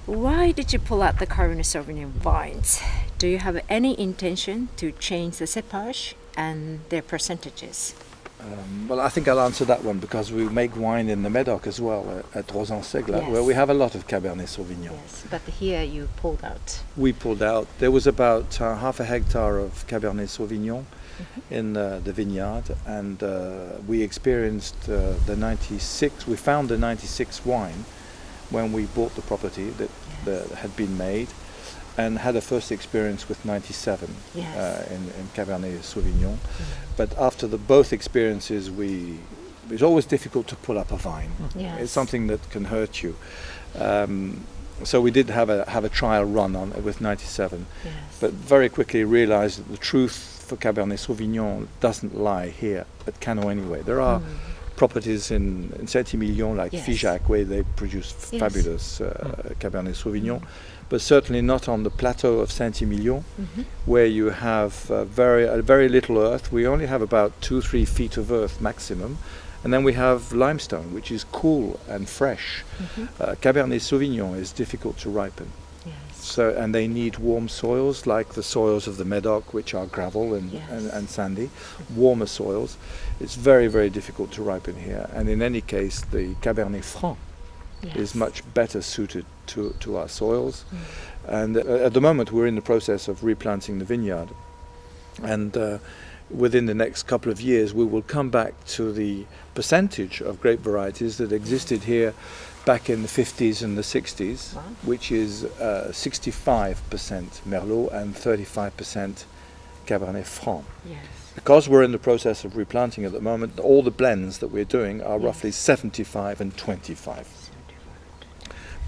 Why did you pull out the Cabernet Sauvignon vines? Do you have any intention to change the cepage and their percentages? Well, I think I'll answer that one because we make wine in the Médoc as well, at Rosan-Segla, Yes. where we have a lot of Cabernet Sauvignon. Yes, but here you pulled out. We pulled out. There was about half a hectare of Cabernet Sauvignon in the vineyard, and we experienced the 96. We found the 96 wine when we bought the property that had been made, and had a first experience with 97 Yes. in Cabernet Sauvignon. But after both experiences, it's always difficult to pull up a vine. Yes. It's something that can hurt you. So we did have a trial run on with 97, Yes. but very quickly realized that the truth for Cabernet Sauvignon doesn't lie here at Canon anyway. There are properties in Saint-Emilion like Yes. Figeac where they produce Yes. fabulous Cabernet Sauvignon, but certainly not on the plateau of Saint-Emilion, Mhm. where you have very little earth. We only have about 2-3 feet of earth maximum, and then we have limestone, which is cool and fresh. Cabernet Sauvignon is difficult to ripen. Yes. So, and they need warm soils like the soils of the Médoc, which are gravel Yes. and sandy, warmer soils. It's very, very difficult to ripen here. And in any case, the Cabernet Franc Yes. is much better suited to our soils. And at the moment, we're in the process of replanting the vineyard. And within the next couple of years, we will come back to the percentage of grape varieties that existed here back in the 50s and the 60s, Wow. which is 65% Merlot and 35% Cabernet Franc. Yes. Because we're in the process of replanting at the moment, all the blends that we're doing are Yes. roughly 75 and 25.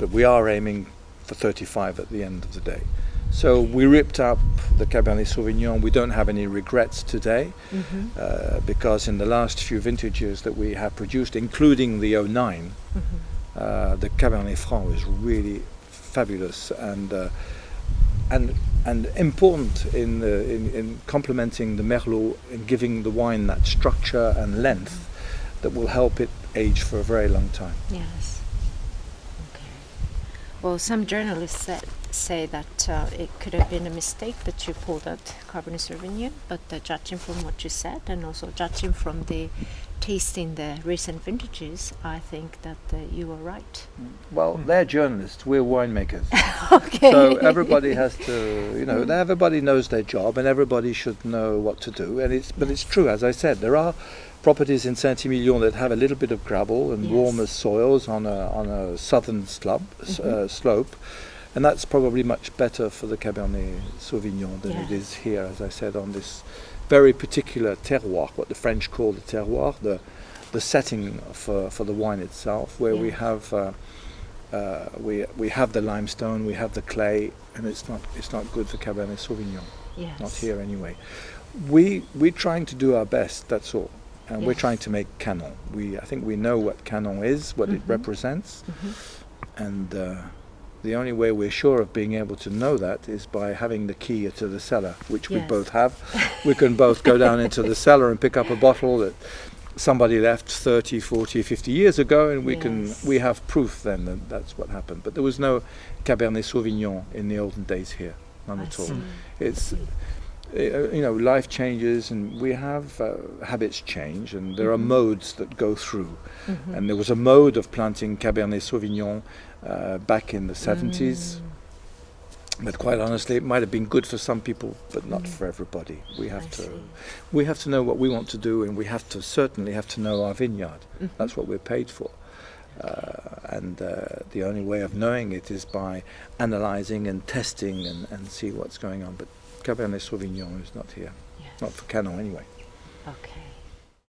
But we are aiming for 35 at the end of the day. So we ripped up the Cabernet Sauvignon. We don't have any regrets today because in the last few vintages that we have produced, including the 09, the Cabernet Franc is really fabulous and important in complementing the Merlot and giving the wine that structure and length that will help it age for a very long time. Yes. Okay. Well, some journalists say that it could have been a mistake that you pulled out Cabernet Sauvignon, but judging from what you said and also judging from the tasting the recent vintages, I think that you were right. Well, they're journalists, we're winemakers. Okay. So everybody has to, everybody knows their job and everybody should know what to do. But it's true, as I said, there are properties in Saint-Emilion that have a little bit of gravel and Yes. warmer soils on a southern slope. And that's probably much better for the Cabernet Sauvignon than it Yes. is here, as I said, on this very particular terroir, what the French call the terroir, the setting for the wine itself, where we Yes. have we have the limestone, we have the clay, and it's not good for Cabernet Sauvignon. Yes. Not here anyway. We're trying to do our best. That's all, and we're Yes. trying to make Canon. I think we know what Canon is, what it represents, and the only way we're sure of being able to know that is by having the key to the cellar, which we Yes. both have. We can both go down into the cellar and pick up a bottle that somebody left 30, 40, 50 years ago, and Yes. we have proof then that that's what happened. But there was no Cabernet Sauvignon in the olden days here, none I at all. see. It's life changes, and we have habits change, and there are modes that go through. And there was a mode of planting Cabernet Sauvignon back in the 70s. But quite honestly, it might have been good for some people, but not for everybody. We have to know what we want to do, and we certainly have to know our vineyard. That's what we're paid for. And the only way of knowing it is by analysing and testing and see what's going on. But Cabernet Sauvignon is not here, Yes. not for Canon anyway. Okay.